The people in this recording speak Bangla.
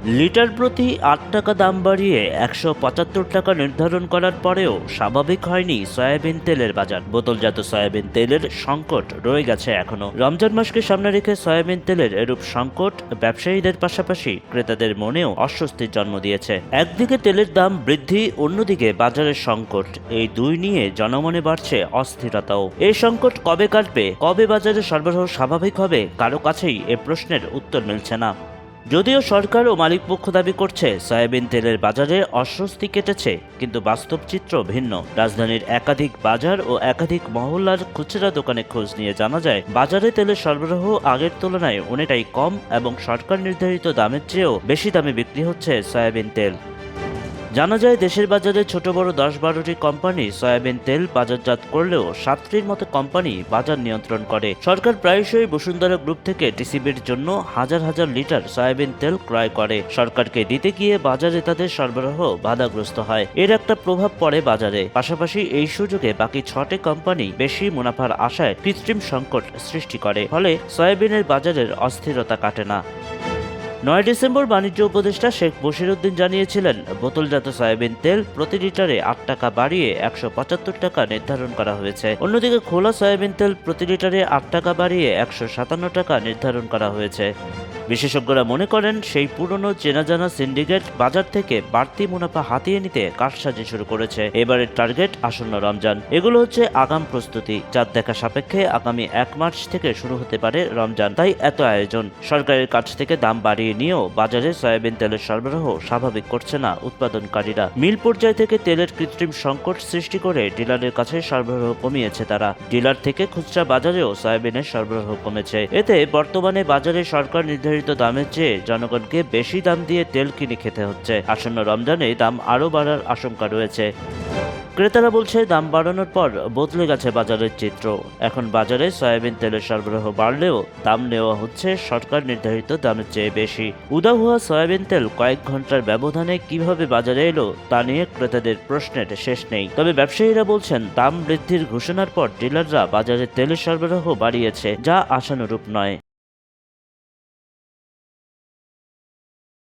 লিটার প্রতি ৮ টাকা দাম বাড়িয়ে ১৭৫ টাকা নির্ধারণ করার পরেও স্বাভাবিক হয়নি সয়াবিন তেলের বাজার। বোতলজাত সয়াবিন তেলের সংকট রয়ে গেছে এখনো। রমজান মাসকে সামনে রেখে সয়াবিন তেলের এরূপ সংকট ব্যবসায়ীদের পাশাপাশি ক্রেতাদের মনেও অস্বস্তির জন্ম দিয়েছে। একদিকে তেলের দাম বৃদ্ধি, অন্যদিকে বাজারের সংকট, এই দুই নিয়ে জনমনে বাড়ছে অস্থিরতাও। এই সংকট কবে কাটবে, কবে বাজারে সরবরাহ স্বাভাবিক হবে, কারো কাছেই এ প্রশ্নের উত্তর মিলছে না। যদিও সরকার ও মালিকপক্ষ দাবি করছে সয়াবিন তেলের বাজারে অস্বস্তি কেটেছে, কিন্তু বাস্তব চিত্র ভিন্ন। রাজধানীর একাধিক বাজার ও একাধিক মহল্লার খুচরা দোকানে খোঁজ নিয়ে জানা যায়, বাজারে তেলের সরবরাহ আগের তুলনায় অনেকটাই কম এবং সরকার নির্ধারিত দামের চেয়েও বেশি দামে বিক্রি হচ্ছে সয়াবিন তেল। জানা যায়, দেশের বাজারে ছোট বড় ১০-১২টি কোম্পানি সয়াবিন তেল বাজারজাত করলেও ৭টির মতো কোম্পানি বাজার নিয়ন্ত্রণ করে। সরকার প্রায়শই বসুন্ধরা গ্রুপ থেকে টিসিবির জন্য হাজার হাজার লিটার সয়াবিন তেল ক্রয় করে। সরকারকে দিতে গিয়ে বাজারে তাদের সরবরাহ বাধাগ্রস্ত হয়। এর একটা প্রভাব পড়ে বাজারে। পাশাপাশি এই সুযোগে বাকি ৬টি কোম্পানি বেশি মুনাফার আশায় কৃত্রিম সংকট সৃষ্টি করে, ফলে সয়াবিনের বাজারের অস্থিরতা কাটে না। ৯ ডিসেম্বর বাণিজ্য উপদেষ্টা শেখ বশিরউদ্দিন জানিয়েছিলেন, বোতলজাত সয়াবিন তেল প্রতি লিটারে ৮ টাকা বাড়িয়ে ১৭৫ টাকা নির্ধারণ করা হয়েছে। অন্যদিকে খোলা সয়াবিন তেল প্রতি লিটারে ৮ টাকা বাড়িয়ে ১৫৭ টাকা নির্ধারণ করা হয়েছে। বিশেষজ্ঞরা মনে করেন, সেই পুরনো চেনাজানা সিন্ডিকেট বাজার থেকে বাড়তি মুনাফা হাতিয়ে নিতে কারসাজি শুরু করেছে। এবারের টার্গেট আসন্ন রমজান। এগুলো হচ্ছে আগাম প্রস্তুতি। চাঁদ দেখা সাপেক্ষে আগামী ১ মার্চ থেকে শুরু হতে পারে রমজান, তাই এত আয়োজন। সরকারের কাছ থেকে দাম বাড়িয়ে নিয়েও বাজারে সয়াবিন তেলের সরবরাহ স্বাভাবিক করছে না উৎপাদনকারীরা। মিল পর্যায় থেকে তেলের কৃত্রিম সংকট সৃষ্টি করে ডিলারের কাছে সরবরাহ কমিয়েছে তারা। ডিলার থেকে খুচরা বাজারেও সয়াবিনের সরবরাহ কমেছে। এতে বর্তমানে বাজারে সরকার নির্ধারিত দামের চেয়ে জনগণকে বেশি দাম দিয়ে তেল কিনে খেতে হচ্ছে। আসন্ন রমজানে দাম আরও বাড়ার আশঙ্কা রয়েছে। ক্রেতারা বলছে, দাম বাড়ানোর পর বদলে গেছে বাজারের চিত্র। এখন বাজারে সয়াবিন তেলের সরবরাহ বাড়লেও দাম নেওয়া হচ্ছে সরকার নির্ধারিত দামের চেয়ে বেশি। উদাহুয়া সয়াবিন তেল কয়েক ঘন্টার ব্যবধানে কিভাবে বাজারে এলো তা নিয়ে ক্রেতাদের প্রশ্নের শেষ নেই। তবে ব্যবসায়ীরা বলছেন, দাম বৃদ্ধির ঘোষণার পর ডিলাররা বাজারে তেলের সরবরাহ বাড়িয়েছে, যা আশানুরূপ নয়।